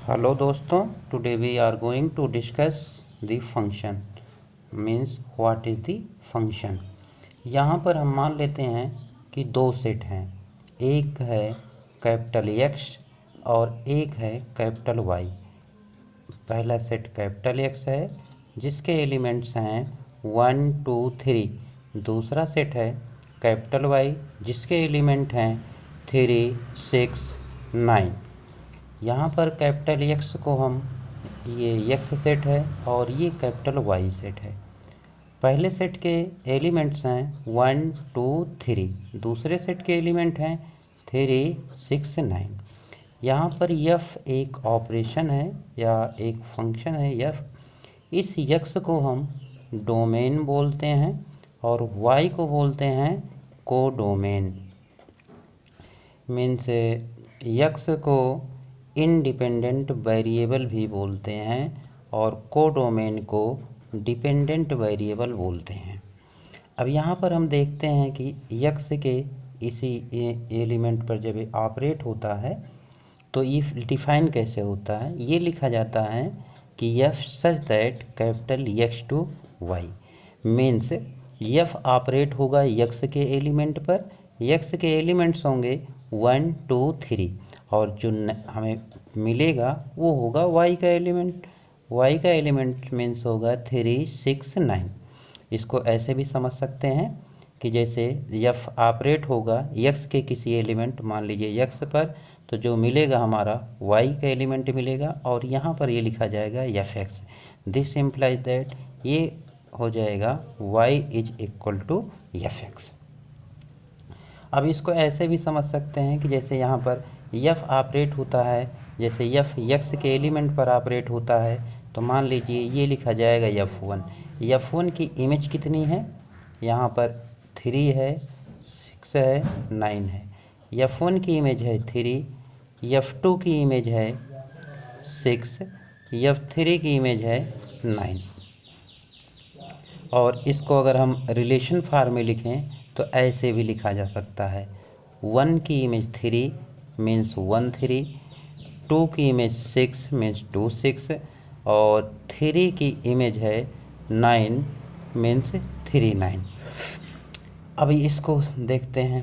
Hello दोस्तों, today we are going to discuss the function means what is the function. यहाँ पर हम मान लेते हैं कि दो सेट हैं, एक है कैपिटल एक्स और एक है कैपिटल वाई। पहला सेट कैपिटल एक्स है जिसके एलिमेंट्स हैं 1 2 3। दूसरा सेट है कैपिटल वाई जिसके एलिमेंट हैं 3 6 9। यहाँ पर कैपिटल एक्स को हम ये एक्स सेट है और ये कैपिटल वाई सेट है। पहले सेट के एलिमेंट्स हैं 1 2 3, दूसरे सेट के एलिमेंट हैं 3 6 9। यहाँ पर यफ एक ऑपरेशन है या एक फंक्शन है यफ। इस यक्स को हम डोमेन बोलते हैं और वाई को बोलते हैं कोडोमेन। मीन्स यक्स को इंडिपेंडेंट वेरिएबल भी बोलते हैं और कोडोमेन को डिपेंडेंट वेरिएबल बोलते हैं। अब यहाँ पर हम देखते हैं कि यक्स के इसी एलिमेंट पर जब ऑपरेट होता है तो ये डिफाइन कैसे होता है। ये लिखा जाता है कि f such that capital x to y. Means f operate होगा यक्स के एलिमेंट पर, यक्स के एलिमेंट्स होंगे 1 2 3 और जो हमें मिलेगा वो होगा वाई का एलिमेंट। वाई का एलिमेंट मीन्स होगा 3 6 9। इसको ऐसे भी समझ सकते हैं कि जैसे यफ ऑपरेट होगा यक्स के किसी एलिमेंट, मान लीजिए यक्स पर, तो जो मिलेगा हमारा वाई का एलिमेंट मिलेगा और यहाँ पर ये लिखा जाएगा f x. This implies that ये हो जाएगा y is equal to f x. अब इसको ऐसे भी समझ सकते हैं कि जैसे यहाँ पर यफ ऑपरेट होता है, जैसे यफ यक्स के एलिमेंट पर ऑपरेट होता है तो मान लीजिए ये लिखा जाएगा F1। F1 की इमेज कितनी है, यहाँ पर 3 है 6 है 9 है। F1 की इमेज है 3, F2 की इमेज है 6, F3 की इमेज है 9। और इसको अगर हम रिलेशन फॉर्म में लिखें तो ऐसे भी लिखा जा सकता है। 1 की इमेज 3 मीन्स 1 3, 2 की इमेज 6 मीन्स 2 6 और 3 की इमेज है 9 मीन्स 3 9। अब इसको देखते हैं।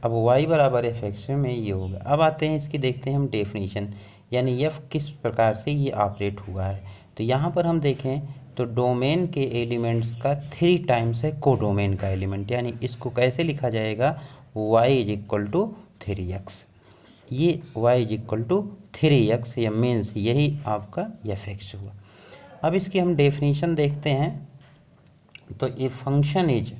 अब y बराबर एफ एक्स में ये होगा। अब आते हैं इसकी, देखते हैं हम डेफिनीशन, यानी एफ किस प्रकार से ये ऑपरेट हुआ है। तो यहाँ पर हम देखें तो डोमेन के एलिमेंट्स का 3 टाइम्स है कोडोमेन का एलिमेंट, यानी इसको कैसे लिखा जाएगा y is equal to 3x। ये y is equal to 3x, या मीन्स यही आपका एफ एक्स हुआ। अब इसकी हम डेफिनीशन देखते हैं तो a function is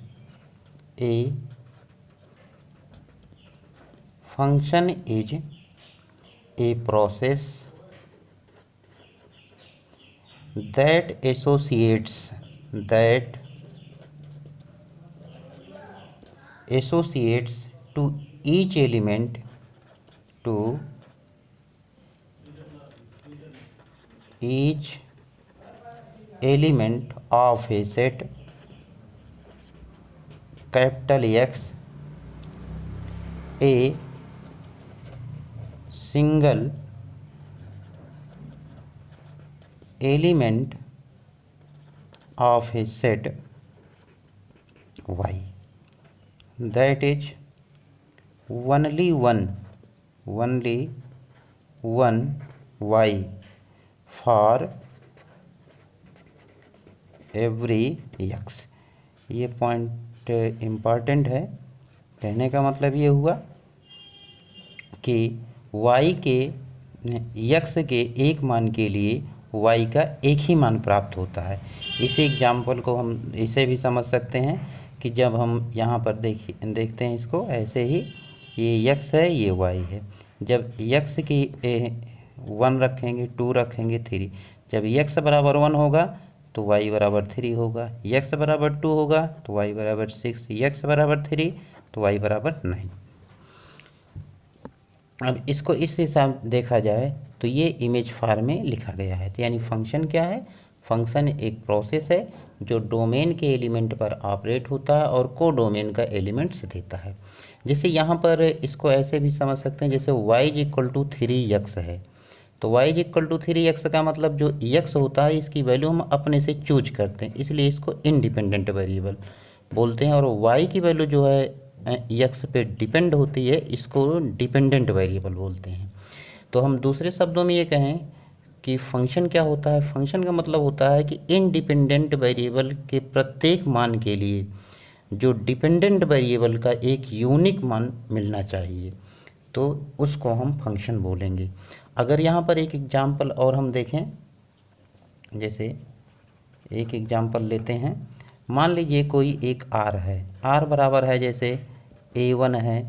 a process that associates to each element of a set capital X a single element of a set y, that is only one y for every x। ये point important है। कहने का मतलब ये हुआ कि y के x के एक मान के लिए y का एक ही मान प्राप्त होता है। इस एग्जाम्पल को हम इसे भी समझ सकते हैं कि जब हम यहाँ पर देखते हैं इसको ऐसे ही, ये x है ये y है। जब x की 1 रखेंगे 2 रखेंगे 3, जब x बराबर 1 होगा तो y बराबर 3 होगा, x बराबर 2 होगा तो y बराबर 6, x बराबर 3 तो y बराबर 9। अब इसको इस हिसाब देखा जाए तो ये इमेज फॉर्म में लिखा गया है। तो यानी फंक्शन क्या है, फंक्शन एक प्रोसेस है जो डोमेन के एलिमेंट पर ऑपरेट होता है और कोडोमेन का एलिमेंट्स देता है। जैसे यहाँ पर इसको ऐसे भी समझ सकते हैं, जैसे y is equal to 3x है तो y is equal to 3x का मतलब जो x होता है इसकी वैल्यू हम अपने से चूज करते हैं, इसलिए इसको इंडिपेंडेंट वेरिएबल बोलते हैं। और y की वैल्यू जो है x पे डिपेंड होती है, इसको डिपेंडेंट वेरिएबल बोलते हैं। तो हम दूसरे शब्दों में ये कहें कि फंक्शन क्या होता है, फंक्शन का मतलब होता है कि इंडिपेंडेंट वेरिएबल के प्रत्येक मान के लिए जो डिपेंडेंट वेरिएबल का एक यूनिक मान मिलना चाहिए, तो उसको हम फंक्शन बोलेंगे। अगर यहाँ पर एक एग्जाम्पल और हम देखें, जैसे एक एग्जाम्पल लेते हैं, मान लीजिए कोई एक r है, r बराबर है जैसे a1 है,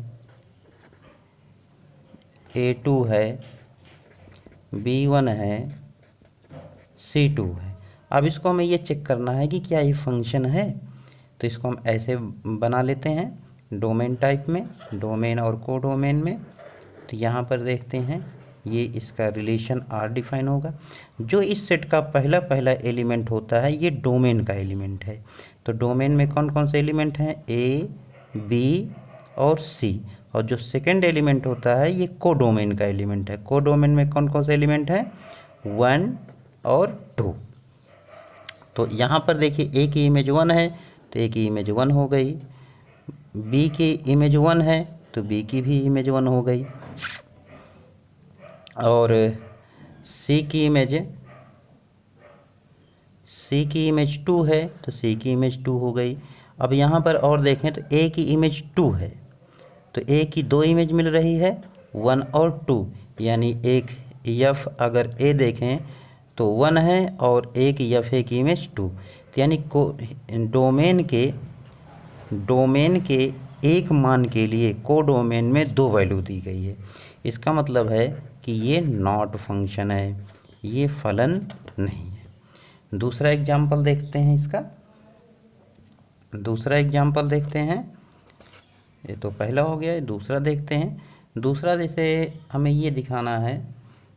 a2 है, b1 है, c2 है। अब इसको हमें ये चेक करना है कि क्या ये फंक्शन है, तो इसको हम ऐसे बना लेते हैं डोमेन टाइप में, डोमेन और कोडोमेन में। तो यहाँ पर देखते हैं ये इसका रिलेशन R डिफाइन होगा। जो इस सेट का पहला पहला एलिमेंट होता है ये डोमेन का एलिमेंट है। तो डोमेन में कौन कौन से एलिमेंट हैं, A, B और C। और जो सेकंड एलिमेंट होता है ये कोडोमेन का एलिमेंट है। कोडोमेन में कौन कौन से एलिमेंट हैं, 1 और 2। तो यहाँ पर देखिए A की इमेज 1 है तो A की इमेज 1 हो गई, B की इमेज 1 है तो B की भी इमेज 1 हो गई, और C की इमेज 2 है तो C की इमेज 2 हो गई। अब यहाँ पर और देखें तो A की इमेज 2 है तो A की 2 इमेज मिल रही है, 1 और 2, यानी एक F अगर A देखें तो 1 है और एक F की इमेज 2, यानी डोमेन के एक मान के लिए कोडोमेन में 2 वैल्यू दी गई है। इसका मतलब है कि ये नॉट फंक्शन है, ये फलन नहीं है। दूसरा एग्जाम्पल देखते हैं इसका, दूसरा एग्जाम्पल देखते हैं, ये तो पहला हो गया है, दूसरा देखते हैं। दूसरा जैसे हमें ये दिखाना है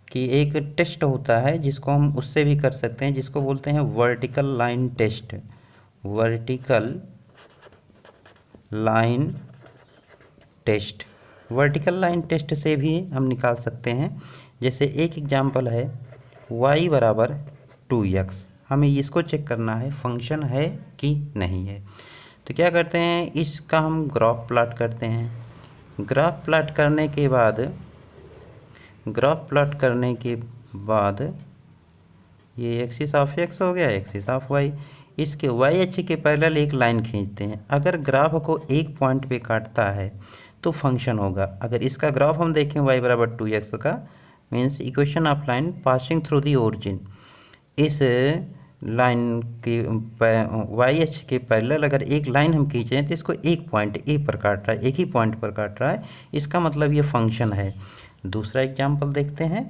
कि एक टेस्ट होता है जिसको हम उससे भी कर सकते हैं, जिसको बोलते हैं vertical line test. Vertical line test, vertical line test से भी हम निकाल सकते हैं। जैसे एक एग्जाम्पल है y बराबर 2x, हमें इसको चेक करना है फंक्शन है कि नहीं है। तो क्या करते हैं, इसका हम ग्राफ प्लॉट करते हैं। ग्राफ प्लॉट करने के बाद ये एक्सिस ऑफ x हो गया, एक्सिस ऑफ y। इसके y अक्ष के पैरेलल एक लाइन खींचते हैं। अगर ग्राफ को एक पॉइंट पे काटता है तो फंक्शन होगा। अगर इसका ग्राफ हम देखें y बराबर 2x का, means equation of line passing through the origin. इस लाइन के y अक्ष के पैरेलल अगर एक लाइन हम खींच रहे हैं तो इसको एक पॉइंट A पर काट रहा है, एक ही पॉइंट पर काट रहा है, इसका मतलब ये फंक्शन है। दूसरा एग्जाम्पल देखते हैं,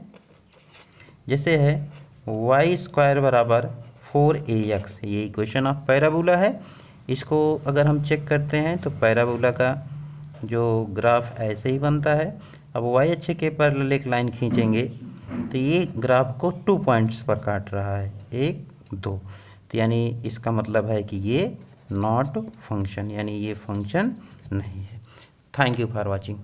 जैसे है y स्क्वायर बराबर 4ax, ये इक्वेशन ऑफ पैराबोला है। इसको अगर हम चेक करते हैं तो पैराबोला का जो ग्राफ ऐसे ही बनता है। अब y अक्ष के पैरेलल एक लाइन खींचेंगे तो ये ग्राफ को 2 पॉइंट्स पर काट रहा है, 1, 2। तो यानी इसका मतलब है कि ये नॉट फंक्शन, यानी ये फंक्शन नहीं है। Thank you for watching.